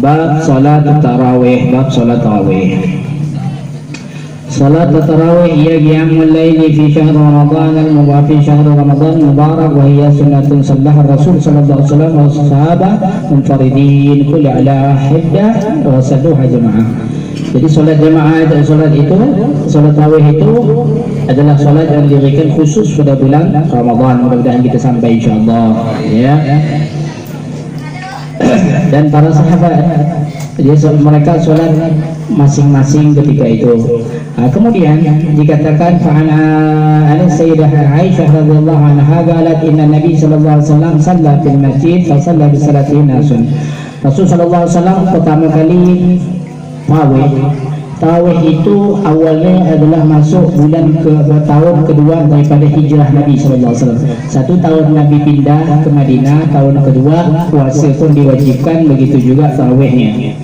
Bab salat tarawih. Bab salat tarawih. Salat tarawih hiya qiyamul laili fi syahr Ramadan al-mubarak, fi syahr Ramadan mubarak, wa hiya sunnatun sallaha Rasul sallallahu alaihi wasallam wa sahabah munfaridin kulli ala hiddah wa salluha jamaah. Jadi solat jamaah dan solat itu, solat tarawih itu adalah solat yang diberikan khusus pada bulan Ramadan. Mudah-mudahan kita sampai insyaallah, ya. Dan para sahabat mereka solat masing-masing ketika itu. Kemudian dikatakan fa'ana Sayyidah Aisyah radhiyallahu anha qalat inna Nabi sallallahu alaihi wasallam shalla fil masjid fa shalla bi salatihi nasun. Rasul sallallahu alaihi wasallam pertama kali tarawih itu awalnya adalah masuk bulan tahun kedua daripada hijrah Nabi SAW. 1 tahun Nabi pindah ke Madinah, tahun kedua puasa pun diwajibkan, begitu juga tarawihnya.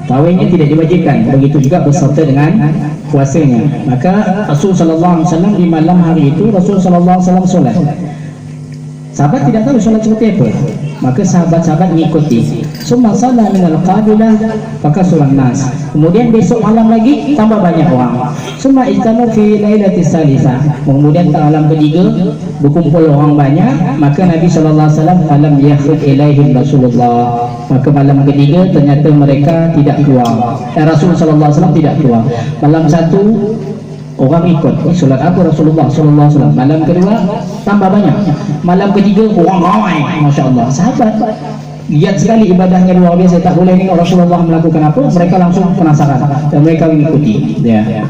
Tarawihnya tidak diwajibkan, begitu juga beserta dengan puasanya. Maka Rasul SAW di malam hari itu Rasul SAW solat. Sahabat tidak tahu solat seperti apa, maka sahabat-sahabat mengikuti. Summa shalla minal qabilah maka solat nas. Kemudian besok malam lagi tambah banyak orang. Summa ijtamu fi lailatis salisah. Kemudian malam ketiga berkumpul orang banyak, maka Nabi sallallahu alaihi wasallam falam yakhruj ilaihim Rasulullah. Maka malam ketiga ternyata mereka tidak keluar. Rasul sallallahu alaihi wasallam tidak keluar. Malam satu orang ikut solat apa Rasulullah sallallahu alaihi wasallam. Malam kedua tambah banyak. Malam ketiga orang ramai, masya-Allah. Sahabat giat sekali ibadahnya, luar biasa, tak boleh tengok Rasulullah melakukan apa, mereka langsung penasaran dan mereka mengikuti, ya.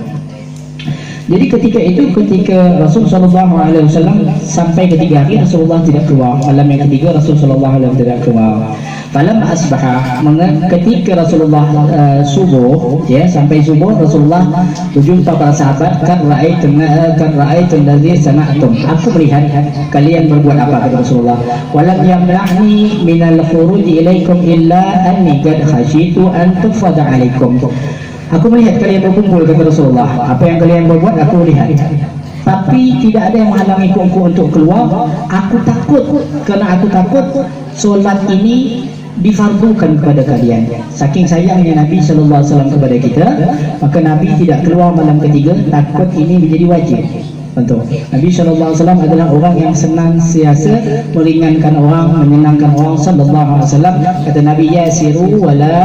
Jadi ketika Rasul sallallahu alaihi wasallam sampai ketiga hari Rasulullah tidak keluar. Malam yang ketiga Rasul sallallahu alaihi wasallam tidak keluar. Falam asbaha, ketika Rasulullah subuh, ya, sampai subuh Rasulullah berjumpa para sahabat, kan ra'aitul ladzi sana'tum. Aku melihat kalian berbuat apa, kata Rasulullah. Walam yamna'ni minal khuruj ilaikum illa anni qad khashitu an tufada alaikum. Aku melihat kalian berkumpul, kata Rasulullah. Apa yang kalian berbuat aku lihat, tapi tidak ada yang menghalangiku untuk keluar. Aku takut, kerana aku takut solat ini difardukan kepada kalian. Saking sayangnya Nabi sallallahu alaihi wasallam kepada kita, maka Nabi tidak keluar malam ketiga, takut ini menjadi wajib. Tentu Nabi sallallahu alaihi wasallam adalah orang yang senantiasa meringankan orang, menyenangkan orang sallallahu alaihi wasallam. Kata Nabi, yasiru wala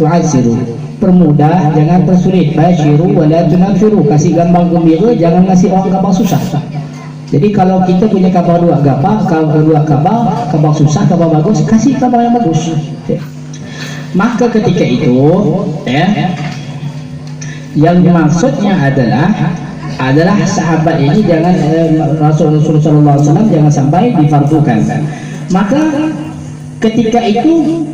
tu'asiru, permudah jangan persulit, basyiru wala tunafiru, kasih gambar gembira, jangan kasih orang kabar susah. Jadi kalau kita punya kabar dua kabar susah, kabar bagus, kasih kabar yang bagus. Maka ketika itu, ya, yang dimaksudnya adalah sahabat ini jangan Rasulullah SAW jangan sampai difardukan. Maka ketika itu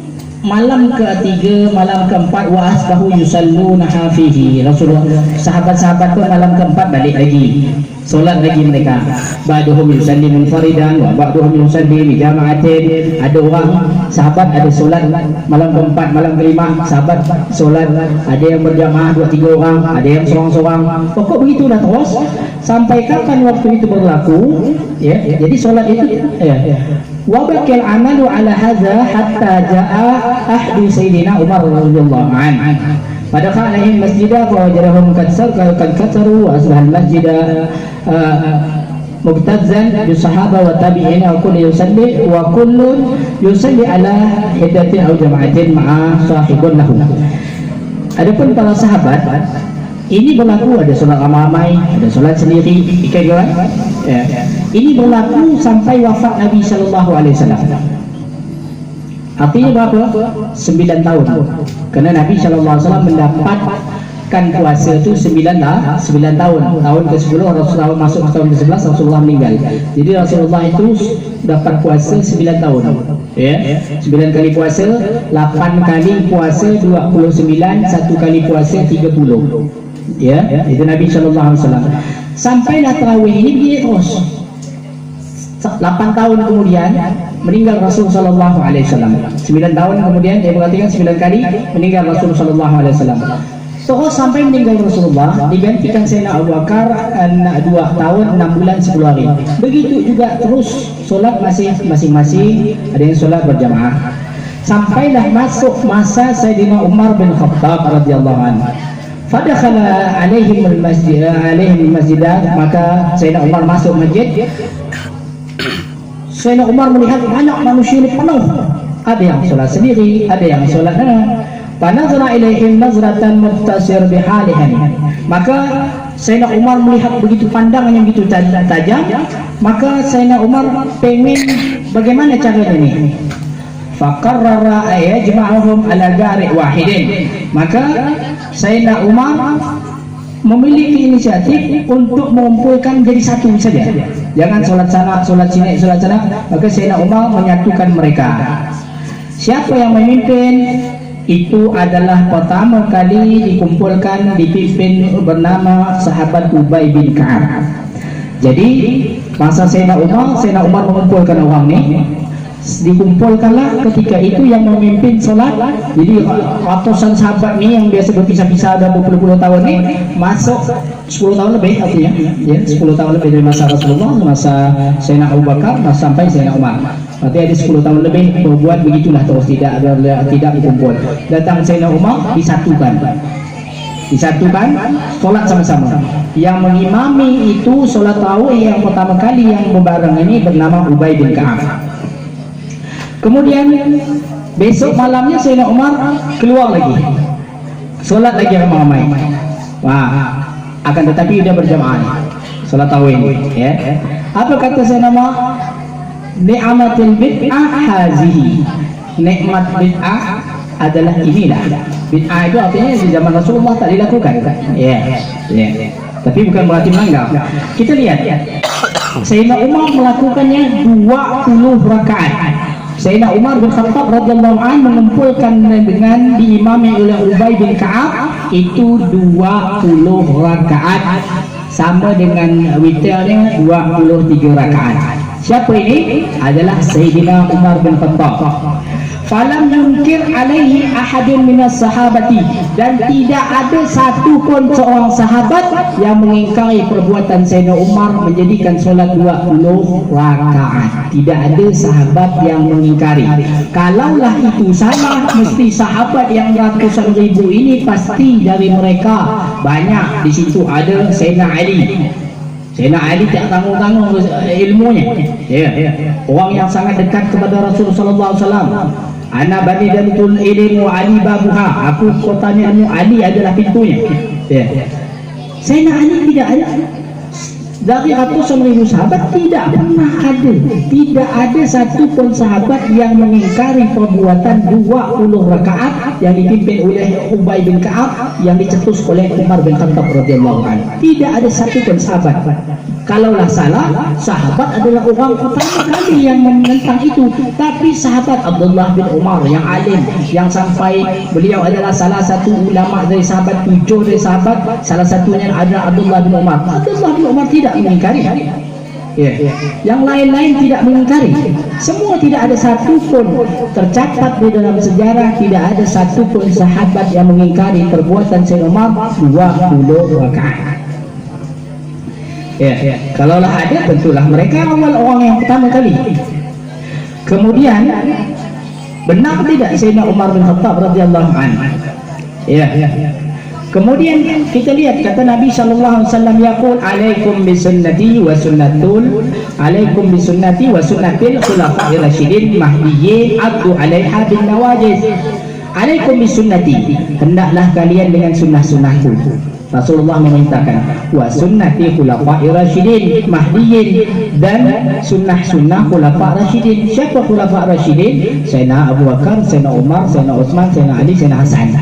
malam ketiga, malam keempat, wa asbahu yusalluna fihi. Rasulullah, sahabat-sahabat pun malam keempat balik lagi, solat lagi mereka. Ba'duhum yusalli munfaridan wa ba'duhum yusalli bi jama'atin. Ada orang sahabat ada solat malam keempat, malam kelima sahabat solat, ada yang berjamaah 2-3 orang, ada yang seorang-seorang. Pokok begitu dah terus sampai kapan waktu itu berlaku, ya. Jadi solat itu, ya. Wa bakal amalu ala hadza hatta jaa ahdu sayyidina Umar radhiyallahu anhu. Pada alaihim masjidah wa wajadahum kad katsaru wa asbahal masjidah mubtazan bi sahaba wa tabi'in wa kullu yusalli wa kullun yusalli ala hiddatin aw jama'atin ma'a sahibun lahu. Adapun para sahabat ini berlaku, ada solat ramai-ramai, ada solat sendiri, ikan jalan, ya. Ini berlaku sampai wafat Nabi sallallahu alaihi wasallam. Artinya berapa? 9 tahun. Kerana Nabi sallallahu alaihi wasallam mendapatkan puasa itu 9 tahun. Tahun ke-10 Rasulullah masuk tahun ke-11 Rasulullah meninggal. Jadi Rasulullah itu dapat puasa 9 tahun. Ya. 9 kali puasa, 8 kali puasa 29, 1 kali puasa 30. Ya, itu Nabi sallallahu alaihi wasallam. Sampailah tarawih ini begini terus. 8 tahun kemudian meninggal Rasul sallallahu alaihi wasallam. 9 tahun kemudian, dia berarti 9 kali meninggal Rasul sallallahu alaihi wasallam. Terus sampai meninggal Rasulullah digantikan Sayyidina Abu Bakar 2 tahun 6 bulan 10 hari. Begitu juga terus solat masing-masing, ada yang solat berjamaah. sampailah masuk masa Sayyidina Umar bin Khattab radhiyallahu anhu. Fadakhala alaihim al-masjid, maka Sayyidina Umar masuk masjid. Sayyidina Umar melihat banyak manusia ini penuh, ada yang sholat sendiri, ada yang sholat Panazara ilaihim nazratan muftasir bihalihim. Maka Sayyidina Umar melihat begitu pandangan yang begitu tajam, maka Sayyidina Umar pengen bagaimana caranya ini. Faqarrara ayajma'uhum ala gari' wahidin. Maka Sayyidina Umar memiliki inisiatif untuk mengumpulkan jadi satu saja. Jangan sholat sana, sholat sini, sholat sana. Maka Sayyidina Umar menyatukan mereka. Siapa yang memimpin? Itu adalah pertama kali dikumpulkan, dipimpin bernama sahabat Ubay bin Ka'ab. Jadi masa Sayyidina Umar mengumpulkan orang ni, dikumpulkanlah ketika itu yang memimpin solat. Jadi ratusan sahabat ni yang biasa berpisah-pisah ada berpuluh-puluh tahun ni masuk 10 tahun lebih, artinya ya 10 tahun lebih dari masa Rasulullah, masa Sayyidina Abu Bakar sampai Sayyidina Umar. Berarti ada 10 tahun lebih berbuat begitulah terus, tidak berkumpul. Datang Sayyidina Umar, disatukan solat sama-sama. Yang mengimami itu solat tarawih yang pertama kali yang berbareng ini bernama Ubay bin Ka'ab. Kemudian besok malamnya Sayyidina Umar keluar lagi, solat lagi ramai-ramai. Wah, akan tetapi dia berjamaah solat tarawih ya. Apa kata Sayyidina Umar? Ni'matul bid'ah hazihi. Nikmat bid'ah adalah inilah. Bid'ah itu artinya di zaman Rasulullah tak dilakukan. Ya. Tapi bukan berarti melanggar. Kita lihat. Sayyidina Umar melakukannya 20 rakaat. Sayyidina Umar bin Khattab radhiyallahu anhu mengumpulkan dengan diimami oleh Ubay bin Ka'ab itu 20 rakaat, sama dengan witirnya 23 rakaat. Siapa ini? Adalah Sayyidina Umar bin Khattab. Falam yunkir alaihi ahadun minas sahabati, dan tidak ada satu pun seorang sahabat yang mengingkari perbuatan Sayyidina Umar menjadikan solat 20 rakaat. Tidak ada sahabat yang mengingkari. Kalaulah itu sama, mesti sahabat yang ratusan ribu ini pasti dari mereka banyak di situ ada Sayyidina Ali. Sayyidina Ali tak tanggung-tanggung ilmunya. Orang yang sangat dekat kepada Rasulullah sallallahu alaihi wasallam. Ana banidatul ilmu Ali babuha. Aku kotanya ilmu, Ali adalah pintunya. Sayyidina Ali tidak ada. Dari ratusan ribu sahabat tidak pernah ada, tidak ada satu pun sahabat yang mengingkari perbuatan 20 rakaat yang dipimpin oleh Ubay bin Ka'ab yang dicetus oleh Umar bin Khattab radhiyallahu anhu. Tidak ada satu pun sahabat. Kalaulah salah, sahabat adalah orang pertama kali yang menentang itu. Tapi sahabat Abdullah bin Umar yang alim, yang sampai beliau adalah salah satu ulama dari sahabat, 7 dari sahabat, salah satunya adalah Abdullah bin Umar. Abdullah bin Umar tidak mengingkari. Yang lain-lain tidak mengingkari. Semua tidak ada satu pun tercatat di dalam sejarah, tidak ada satu pun sahabat yang mengingkari perbuatan Sayyidina Umar 20 rakaat. Kalaulah ada, tentulah mereka awal orang yang pertama kali. Kemudian benar tidak Sayyidina Umar bin Khattab radhiyallahu anhu? Kemudian kita lihat kata Nabi sallallahu alaihi wasallam, yaqul alaikum bisunnati wa sunnatil khulafa'ir rasyidin mahdiyyin addu 'alaiha bin nawajiz. Alaikum bisunnati, hendaklah kalian dengan sunnah-sunnahku. Rasulullah memerintahkan wa sunnati khulafa'ir rasyidin mahdiyyin, dan sunnah-sunnah khulafa' rasyidin. Siapa khulafa' rasyidin? Sayyidina Abu Bakar, Sayyidina Umar, Sayyidina Utsman, Sayyidina Ali, Sayyidina Hasan.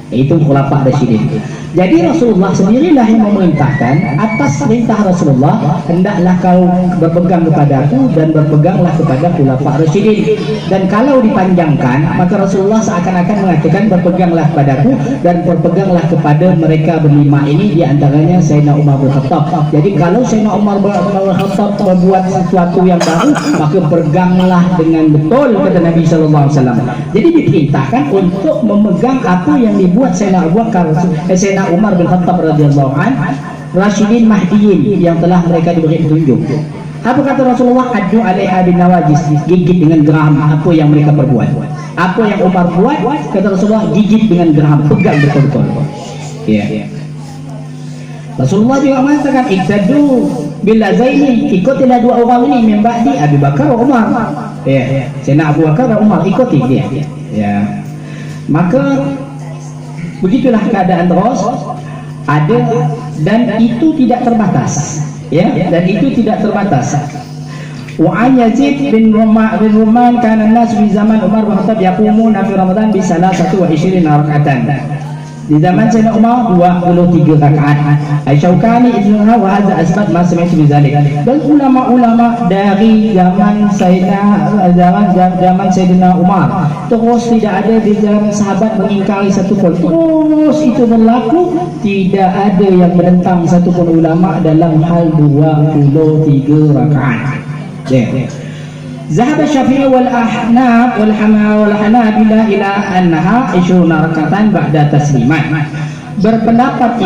Itu khulafa' rasyidin. Jadi Rasulullah sendirilah yang memerintahkan, atas perintah Rasulullah, hendaklah kau berpegang kepadaku dan berpeganglah kepada khulafa' rasyidin. Dan kalau dipanjangkan, maka Rasulullah seakan-akan mengatakan berpeganglah kepadaku dan berpeganglah kepada mereka berlima ini, diantaranya Sayyidina Umar bin Khattab. Jadi kalau Sayyidina Umar bin Khattab membuat sesuatu yang baru, maka berganglah dengan betul, kata Nabi sallallahu alaihi wasallam. Jadi diperintahkan untuk memegang apa yang dibuat Sayyidina Abu Bakar, Sayyidina Umar bin Khattab radhiyallahu anhu, rasyidin mahdiyyin, yang telah mereka diberi petunjuk. Apa kata Rasulullah? Addu 'alaiha bin nawajis, gigit dengan geram apa yang mereka perbuat. Apa yang Umar buat, kata Rasulullah, gigit dengan geraham, pegang betul-betul. Ya. Rasulullah juga mengatakan iktadu bila zaini, ikutilah dua orang ini min ba'di Abu Bakar wa Umar. Ya, Sayyidina Abu Bakar dan Umar ikuti dia. Ya. Maka begitulah keadaan terus ada, dan itu tidak terbatas. Ya, dan itu tidak terbatas. Wa an Yazid bin Ruman kana an-nas fi zaman Umar bin Khattab yaqumuna fi Ramadan bi 23 rak'atan. Di zaman Sayyidina Umar 23 rakaat. Asy-Syaukani ibnuha wa hadza asbat ma sami'tu bi dzalik. Dan ulama-ulama dari zaman Sayyidina Umar terus tidak ada di zaman sahabat mengingkari satu pun. Terus itu berlaku, tidak ada yang menentang satu pun ulama dalam hal 23 rakaat. Zahab Syafi'i wal Ahnaf wal Hanabila ila annaha 20 rakatan ba'da taslimat. Berpendapat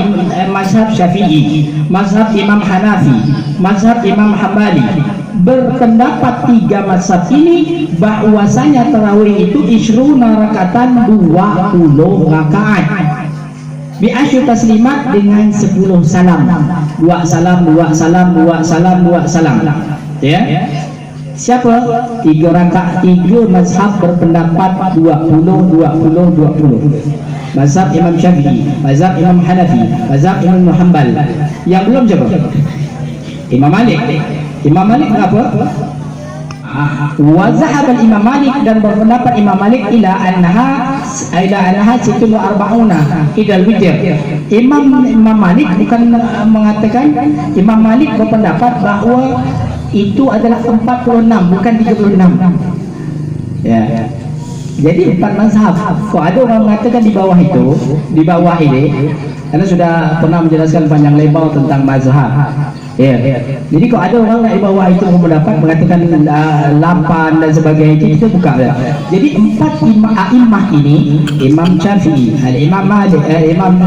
mazhab Syafi'i, mazhab Imam Hanafi, mazhab Imam Hambali, berpendapat tiga mazhab ini bahwasanya tarawih itu 20 rakatan, 20 rakaat. Bi asyur taslimat dengan 10 salam. 2 salam, 2 salam, 2 salam, 2 salam. Ya. Siapa? 3 rakaat, 3 mazhab berpendapat 20, 20, 20. Mazhab Imam Syafi'i, mazhab Imam Hanafi, mazhab Imam Hanbal. Yang belum siapa? Imam Malik. Imam Malik apa? Wa zahaba Imam Malik, dan berpendapat Imam Malik ila annaha situl arba'una idal witir. Imam Malik bukan mengatakan, Imam Malik berpendapat bahwa itu adalah 46, bukan 36. Ya. Jadi 4 mazhab. Kok ada orang mengatakan di bawah itu, di bawah ini, karena sudah pernah menjelaskan panjang lebar tentang mazhab. Ya. Jadi kok ada orang di bawah itu mendapat mengatakan 8 dan sebagainya, itu kita buka. Jadi 4 imam ini, Imam Syafi'i, Imam Malik, Imam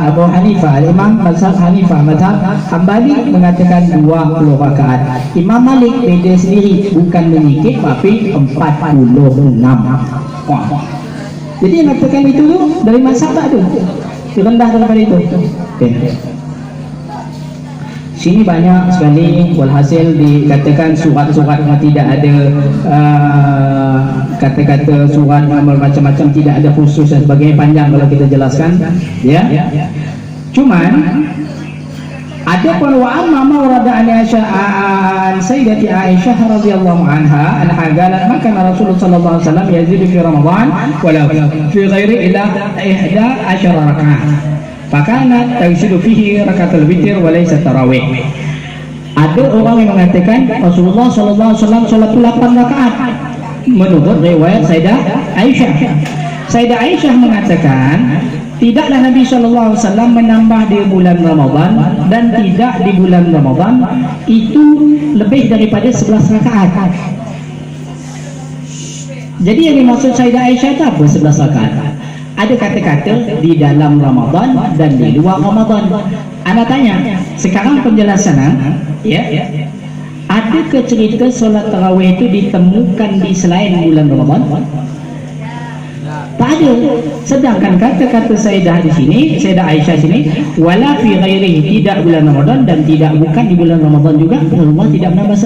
Abu Hanifah, Imam mazhab Hanifah, mazhab Hambali mengatakan 20 rakaat. Imam Malik beda sendiri, bukan menyikit tapi 46. Jadi yang mengatakan itu tu dari mazhab tak ada, rendah daripada itu. Sini banyak sekali, walhasil dikatakan surat-surat tidak ada kata-kata surat macam-macam, tidak ada khusus dan sebagainya, panjang kalau kita jelaskan. Ya. Cuman ada pun wa amma warada an Sayyidati Aisyah radhiyallahu anha al-hagalat maka Rasulullah sallallahu alaihi wasallam yazidu fi Ramadan wala fi ghairi ila 11 rakaat. Fakanat tagsidu fihi rakatul witir wa laysa tarawih. Ada orang yang mengatakan Rasulullah sallallahu alaihi wasallam salat 8 rakaat menurut riwayat Sayyidah Aisyah. Sayyidah Aisyah mengatakan tidaklah Nabi sallallahu alaihi wasallam menambah di bulan Ramadan, dan tidak di bulan Ramadan itu lebih daripada 11 rakaat. Jadi yang dimaksud Sayyidah Aisyah itu apa 11 rakaat? Ada kata-kata di dalam Ramadan dan di luar Ramadan. Anda tanya, sekarang penjelasan ya. Adakah cerita solat tarawih itu ditemukan di selain bulan Ramadan? Tak ada. Sedangkan kata-kata Sayyidah di sini, Sayyidah Aisyah sini, wala fi ghairihi, tidak bulan Ramadan dan tidak bukan di bulan Ramadan juga, Allah tidak menambah.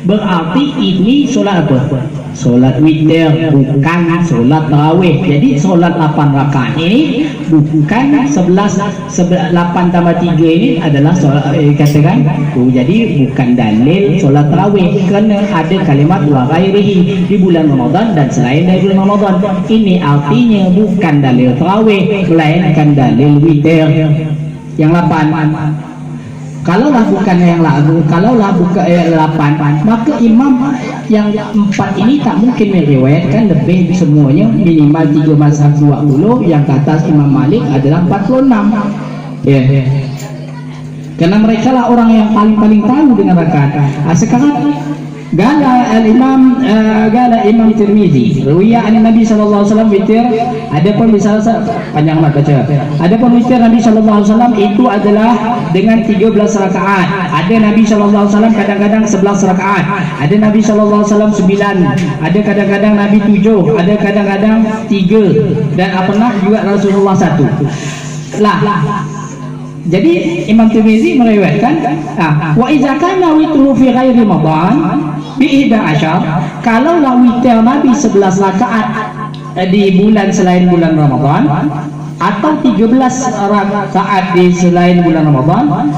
Berarti ini solat apa? Solat witir, bukan solat tarawih. Jadi solat 8 rakaat ini bukan 11, 8 tambah 3 ini adalah solat, katakan jadi bukan dalil solat tarawih, kerana ada kalimat wa ghairihi di bulan Ramadan dan selain dari bulan Ramadan. Ini artinya bukan dalil tarawih, melainkan dalil witir yang 8. Kalaulah bukan yang lagu, kalaulah bukan 8, maka imam yang 4 ini tak mungkin meriwayatkan lebih, semuanya minimal 3 mazhab 20, yang ke atas Imam Malik adalah 46. Ya. Karena mereka lah orang yang paling tahu dengan rakaat. Sekarang Gala al-Imam Gala Imam Tirmizi riwayat an Nabi sallallahu alaihi wasallam witir, adapun bisa panjang amat baca. Adapun witir Nabi sallallahu alaihi wasallam itu adalah dengan 13 rakaat. Ada Nabi sallallahu alaihi wasallam kadang-kadang 11 rakaat. Ada Nabi sallallahu alaihi wasallam 9. Ada kadang-kadang Nabi 7, ada kadang-kadang 3 dan pernah juga Rasulullah 1. Lah. Jadi Imam Tirmizi meriwayatkan, wa idza kana witru fi ghairi Ramadan bi 11, kalau witir Nabi 11 rakaat di bulan selain bulan Ramadan atau 13 rakaat di selain bulan Ramadan,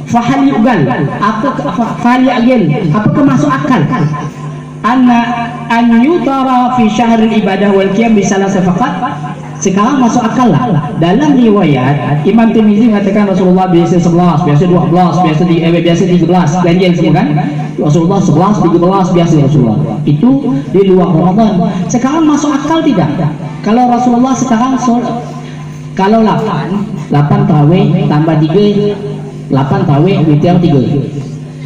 fahal yugal, apakah masuk akal an yutara fi syahr ibadah wal qiyam bi salasah faqat? Sekarang masuk akal lah. Dalam riwayat Imam Tirmizi mengatakan Rasulullah biasa 11, biasa 12, biasa 13, ganjil semua kan? Rasulullah 11, 13 biasa Rasulullah. Itu di luar Ramadan. Sekarang masuk akal tidak? Kalau Rasulullah sekarang kalau 8 tarawih tambah 3, 8 tarawih witir 3.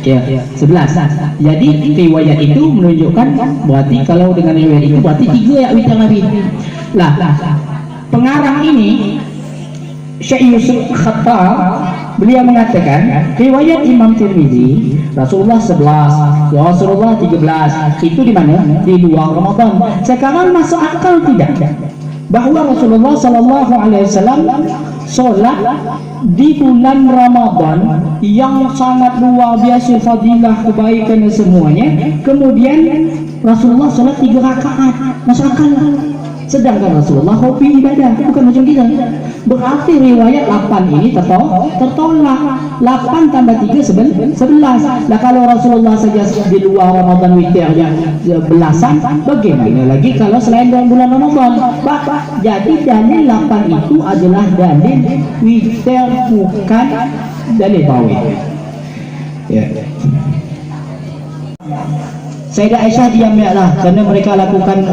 Ya, 11. Jadi riwayat itu menunjukkan berarti kalau dengan riwayat itu berarti 3 ya witir Nabi. Lah, pengarang ini Syekh Yusuf Khattab, beliau mengatakan riwayat Imam Tirmizi Rasulullah 11, Rasulullah 13 itu di mana? Di luar Ramadan. Sekarang masuk akal tidak bahwa Rasulullah sallallahu alaihi wasallam solat di bulan Ramadan yang sangat luar biasa fadilah kebaikan dan semuanya, kemudian Rasulullah solat 3 rakaat, masuk akal? Sedangkan Rasulullah hobi ibadah, bukan macam kita. Berarti riwayat 8 ini tertolak. 8 tambah 3 11. Lah kalau Rasulullah saja di luar Ramadan witirnya belasan, bagaimana lagi kalau selain bulan Ramadan? Jadi dalil 8 itu adalah dalil witir, bukan dalil tauhid. Ya. Sayyidah Aisyah diamlah kerana mereka lakukan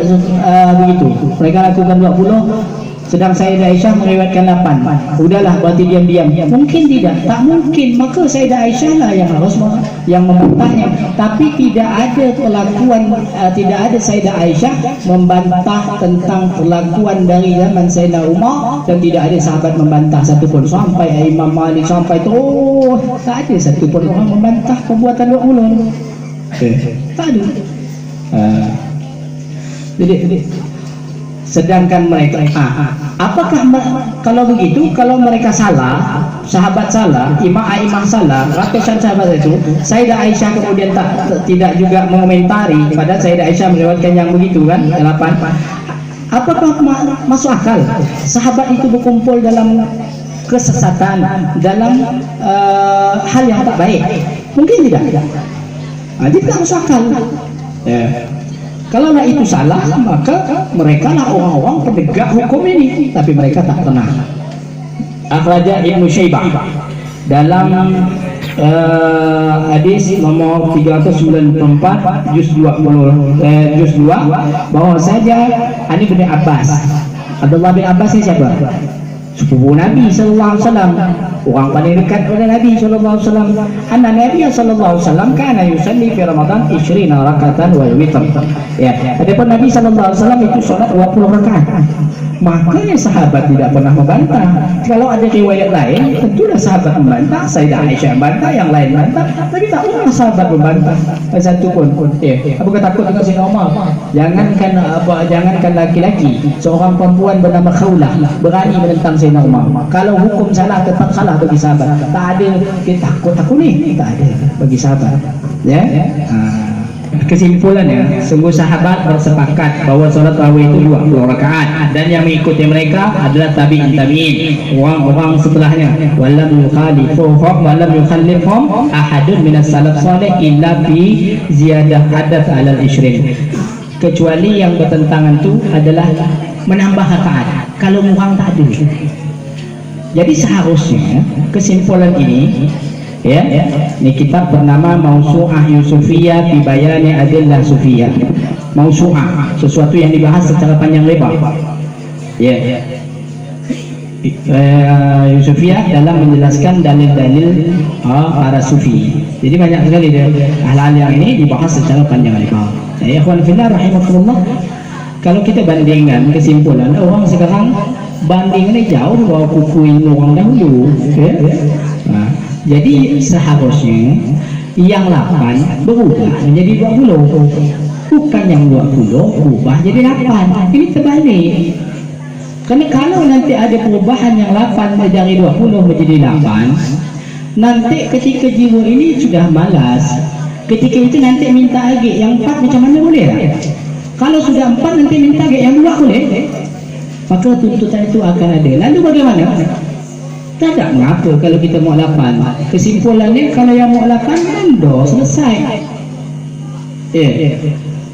begitu. Mereka lakukan 20, sedang Sayyidah Aisyah meriwayatkan 8. Udahlah, berarti diam-diam. Mungkin tidak, tak mungkin. Maka Sayyidah Aisyah lah yang harus yang membantahnya. Tapi tidak ada perlakuan, tidak ada Sayyidah Aisyah membantah tentang perlakuan dari zaman Sayyidina Umar, dan tidak ada sahabat membantah satupun sampai Imam Malik sampai terus. Tak ada satupun orang membantah perbuatan 20. Tak ada. Jadi sedangkan mereka apakah kalau begitu, kalau mereka salah, sahabat salah, imam salah, ratusan sahabat itu, Sayyidah Aisyah kemudian tidak juga mengomentari, padahal Sayyidah Aisyah melewatkan yang begitu kan, 8. Apakah masuk akal sahabat itu berkumpul dalam kesesatan, dalam hal yang tak baik? Mungkin tidak. Dia tidak masuk akal. Ya. Kalau itu salah, maka mereka lah orang-orang penegak hukum ini, tapi mereka tak tenang. Akhraja Ibnu Syaibah dalam hadis nomor 394 juz 20 juz 2, bahwa saja Ani bin Abbas, Abdullah bin Abbas ini siapa? Sepupu Nabi sallallahu alaihi wasallam, orang paling dekat pada Nabi sallallahu alaihi wasallam. Anna Nabi sallallahu alaihi wasallam kana yusalli fi Ramadan 20 rakatan wal witr. Ya, adapun Nabi sallallahu alaihi wasallam itu salat 20 rakaat. Makanya sahabat tidak pernah membantah. Kalau ada riwayat lain, tentulah sahabat membantah, Sayyidah Aisyah membantah, yang lain membantah, tapi tak pernah sahabat membantah satu pun. Apakah takut dengan Sayyidina Umar? Jangankan laki-laki, seorang perempuan bernama Khawlah berani menentang Sayyidina Umar. Kalau hukum salah, tetap salah bagi sahabat. Tak ada kita takut ni, tak ada bagi sahabat. Ya. Kesimpulannya, sungguh sahabat bersepakat bahawa solat tarawih itu 20 rakaat, dan yang mengikuti mereka adalah tabi'in, orang-orang setelahnya. Walam yukhallifhum ahadun minas salaf salih illa bi ziyadah hadath alal ishrin. Kecuali yang bertentangan itu adalah menambah rakaat. Kalau orang tak ada. Jadi seharusnya kesimpulan ini, ya, ini kitab bernama Mausu'ah Yusufiyah fi Bayani Adillah Sufiyah. Mausu'ah, sesuatu yang dibahas secara panjang lebar. Ya. Yusufiyah dalam menjelaskan dalil-dalil para sufi. Jadi banyak sekali hal-hal yang ini dibahas secara panjang lebar. Ya ikhwan fillah rahimakumullah, kalau kita bandingkan kesimpulan orang sekarang bandingnya jauh di bawah kuku ilmu orang dahulu, ya? Jadi seharusnya yang 8 berubah menjadi 20, bukan yang 20 berubah jadi 8. Ini terbalik. Karena kalau nanti ada perubahan yang 8 dari 20 menjadi 8, nanti ketika jiwa ini sudah malas, ketika itu nanti minta lagi yang 4 macam mana boleh tak? Kalau sudah 4 nanti minta lagi yang 2 boleh? Maka tuntutan itu akan ada. Lalu bagaimana? Tak ada mengapa kalau kita mau 8. Kesimpulannya kalau yang mau 8 mundur, selesai.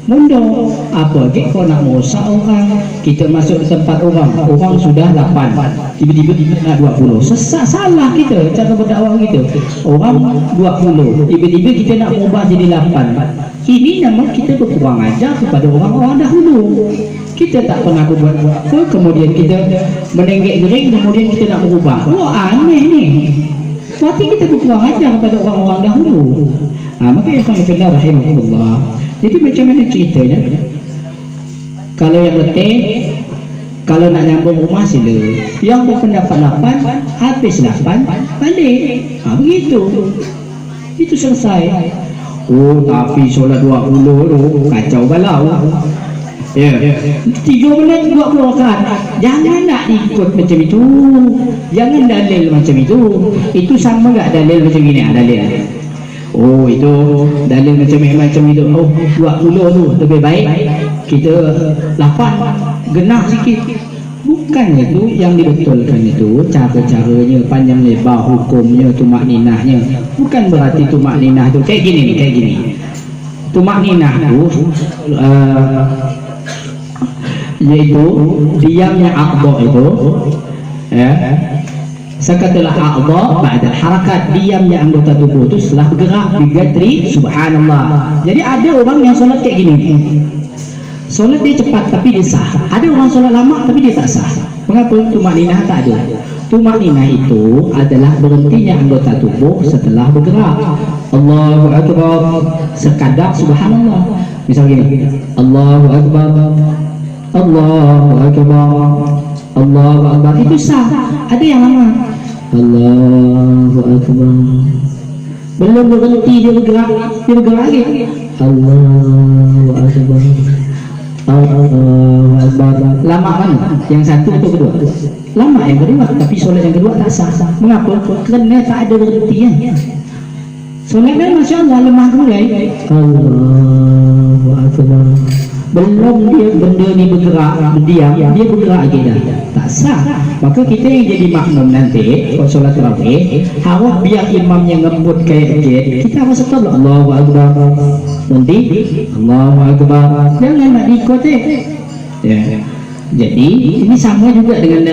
Mundur. Apa lagi kau nak merosak orang? Kita masuk ke tempat orang sudah 8, tiba-tiba nak 20. Salah kita cara berdakwah kita. Orang 20, tiba-tiba kita nak ubah jadi 8. Ini nama kita berkurang ajar kepada orang-orang dahulu. Kita tak pernah berbuat apa, kemudian kita menenggek gering, kemudian kita nak berubah. Wah, aneh ni. Berarti kita berkurang ajar kepada orang-orang dahulu. Maka ya Allah rahimahullah. Jadi macam mana ceritanya? Kalau yang letih, kalau nak nyambung rumah sila. Yang berpendapat 8, habis 8, balik. Begitu. Itu selesai. Oh, tapi solat 20 tu kacau balau. 3 menit 20 rakaat. Jangan nak ikut macam itu. Jangan dalil macam itu. Itu sama tak dalil macam ini? Dalil. Oh, itu dalil macam itu. Oh, 20 tu lebih baik kita 8 genah sikit. Bukan itu yang dibetulkan, itu cara-caranya, panjang lebar hukumnya, tumak ninahnya. Bukan berarti tumak ninah tu kayak gini. Tumak ninah tu yaitu diamnya a'dha itu, sekatalah a'dha ba'da harakat, diamnya anggota tubuh itu setelah bergerak bigadri subhanallah. Jadi ada orang yang solat kayak gini, solat dia cepat tapi dia sah. Ada orang solat lama tapi dia tak sah. Mengapa? Tumak ninah tak ada. Tumak ninah itu adalah berhentinya anggota tubuh setelah bergerak. Allahu akbar, sekadar subhanallah. Misal gini, Allahu akbar, Allahu akbar, Allahu akbar, itu sah. Ada yang lama, Allahu akbar, belum berhenti dia bergerak lagi, Allahu akbar, Allahu akbar. Lama mana? Yang satu atau kedua? Lama yang kedua, tapi solat yang kedua tak sah. Mengapa? Kerana tak ada berhentian. Solatnya Masya Allah lemah mulai, Allahu akbar, belum dia benda ni bergerak, berdiam, dia bergerak lagi dah, tak sah. Maka kita yang jadi makmum nanti kalau solat tarawih harus biar imamnya ngebut kayak kita harus tetap Allahu akbar, nanti Allahu akbar, jangan nak ikut Jadi ini sama juga dengan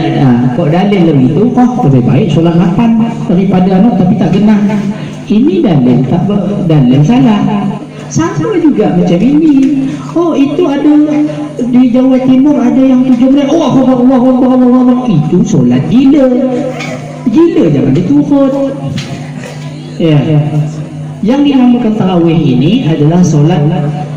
kok dalil begitu. Lebih baik solat 8 daripada tapi tak genah. Ini dalil tak dalil salah. Sama juga macam ini. Oh, itu ada di Jawa Timur ada yang 7 menit. Allah. Itu solat gila. Jangan diturut. Yang dinamakan tarawih ini adalah solat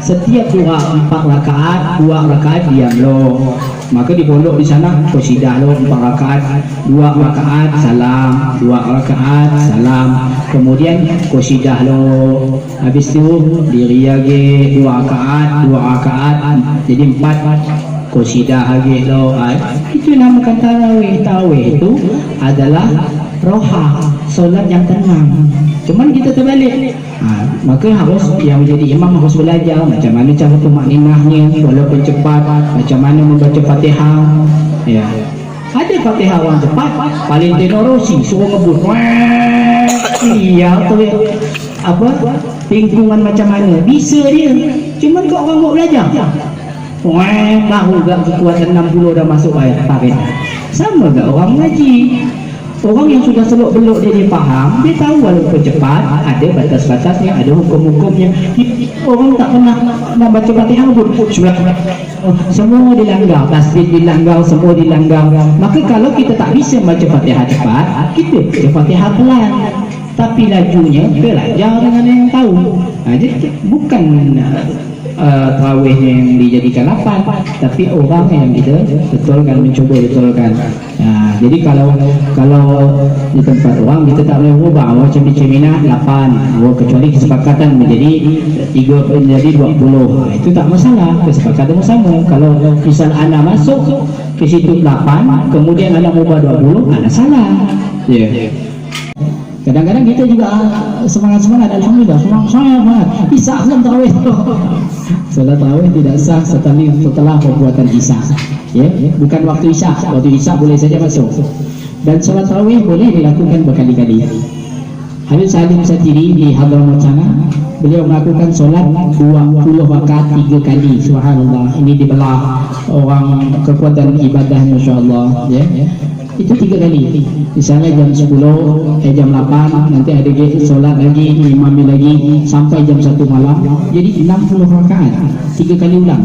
setiap 4 rakaat, 2 rakaat diam loh. Maka dipondok di sana qasidah loh 4 rakaat, 2 rakaat salam, 2 rakaat salam. Kemudian qasidah loh. Habis itu diri lagi 2 rakaat, jadi 4 qasidah lagi loh. Itu namakan tarawih. Tarawih itu adalah roha, solat yang tenang. Cuman kita terbalik. Maka harus yang menjadi imam harus belajar macam mana cara tumak ninahnya walaupun cepat, macam mana membaca Fatihah. Ada Fatihah orang cepat, Valentino Rossi suruh ngebut. Apa? Lingkungan macam mana? Bisa dia. Cuman kau orang mau belajar. Baru gak kekuatan 60 dah masuk parit. Sama gak orang ngaji? Orang yang sudah seluk-beluk dia faham, dia tahu walaupun cepat ada batas-batasnya, ada hukum-hukumnya. Orang tak pernah nak baca Fatihah pun semua dilanggar, tasbih dilanggar, semua dilanggar. Maka kalau kita tak bisa baca Fatihah cepat, kita baca Fatihah pelan, tapi lajunya belajar dengan yang tahu. Jadi bukan tarawihnya yang dijadikan 8, tapi orang yang kita betulkan, mencuba betulkan. Jadi kalau di tempat orang kita tak boleh ubah macam di Cemina 8, kecuali kesepakatan menjadi 3 menjadi 20. Itu tak masalah, kesepakatan bersama. Kalau misal anak masuk ke situ 8, kemudian anak ubah 20, anak salah. Kadang-kadang kita juga semangat-semangat, alhamdulillah, semangat Isya belum tarawih. Salat tarawih tidak sah setelah perbuatan Isya. Bukan waktu Isya. Waktu Isya boleh saja masuk. Dan salat tarawih boleh dilakukan berkali-kali. Habib Salim Satiri di Hadramaut sana, beliau melakukan solat 20 rakaat 3 kali. Subhanallah. Ini dibelah orang kekuatan ibadah, masya-Allah. Itu 3 kali. Misalnya jam 10, jam 8, nanti ada solat lagi, imam lagi sampai jam 1 malam. Jadi 60 rakaat, 3 kali ulang.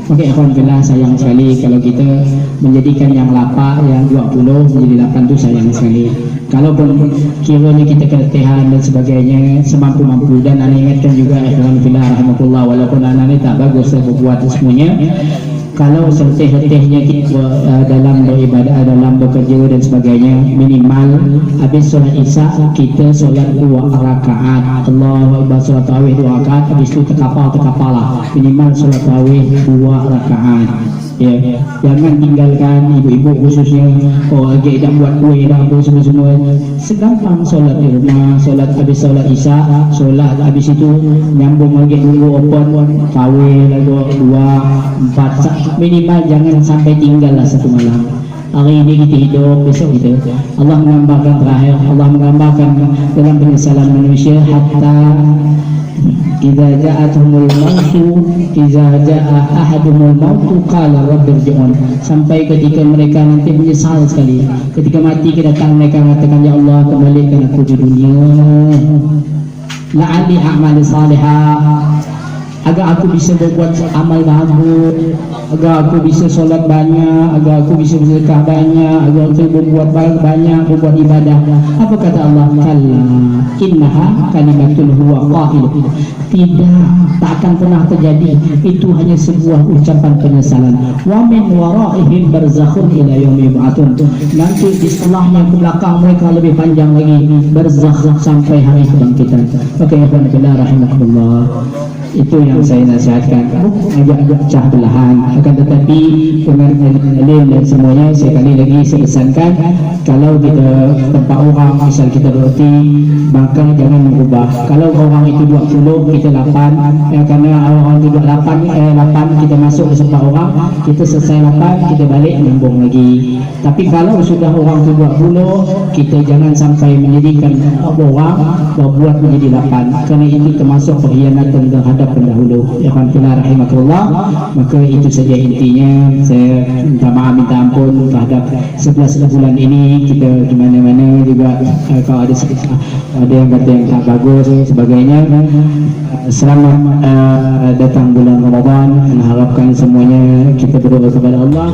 Maka alhamdulillah, sayang sekali kalau kita menjadikan yang 8, yang 20 menjadi 8 itu sayang sekali. Kalaupun kiranya kita keletihan dan sebagainya, semampu-mampu. Dan anak ingatkan juga, alhamdulillah, rahmatullah, walaupun anak ini tak bagus berbuat semuanya, kalau letih-letihnya kita dalam beribadah, dalam bekerja dan sebagainya, minimal habis solat Isya kita solat 2 rakaat. Allahu Akbar, solat tarawih 2 rakaat, habis itu terkapal lah. Minimal solat tarawih 2 rakaat. Jangan tinggalkan ibu-ibu khususnya, lagi dah buat kuih dah apa semua. Segampang solat di rumah, solat habis solat Isya, solat habis itu nyambung lagi dulu open tarawih lagi 2, 4, minimal jangan sampai tinggal lah 1 malam. Hari ini kita hidup, besok kita. Allah menggambarkan terakhir, Allah menggambarkan dalam penyesalan manusia, hatta idza ja'atuhumul mautu, idza ja'a ahadumul mautu qala rabbirji'un, sampai ketika mereka nanti menyesal sekali. Ketika mati kedatang mereka mengatakan, ya Allah, kembalikan aku di dunia, la'ali a'mal salihah, agar aku bisa berbuat amal bagus, agar aku bisa solat banyak, agar aku bisa bersedekah banyak, agar aku berbuat banyak, berbuat ibadah. Apa kata Allah? Kalla innaha kalimatun huwa qahil. Tidak, tak akan pernah terjadi. Itu hanya sebuah ucapan penyesalan. Wa min waraihim barzakhun ila yaumi yub'atsun. Nanti di setelahnya, ke belakang mereka lebih panjang lagi, barzakh sampai hari kebangkitan. Oke, alhamdulillah, rahimakumullah. Itu yang saya nasihatkan, agak-agak cah belahan. Akan tetapi dengan alim dan semuanya, sekali lagi saya pesankan, kalau kita tempat orang, misal kita roti, maka jangan mengubah. Kalau orang itu 20, kita 8, karena orang itu 8 kita masuk ke tempat orang, kita selesai 8, kita balik menyambung lagi. Tapi kalau sudah orang itu 20, kita jangan sampai menjadikan orang berbuat menjadi 8, kerana itu termasuk perkhianatan terhadap pendahulu. Alhamdulillah, rahimakumullah. Maka itu saja intinya. Saya minta maaf, minta ampun terhadap 11 bulan ini kita di mana-mana juga kalau ada yang kata yang tak bagus sebagainya. Selamat datang bulan Ramadan. Mengharapkan semuanya kita berdoa kepada Allah.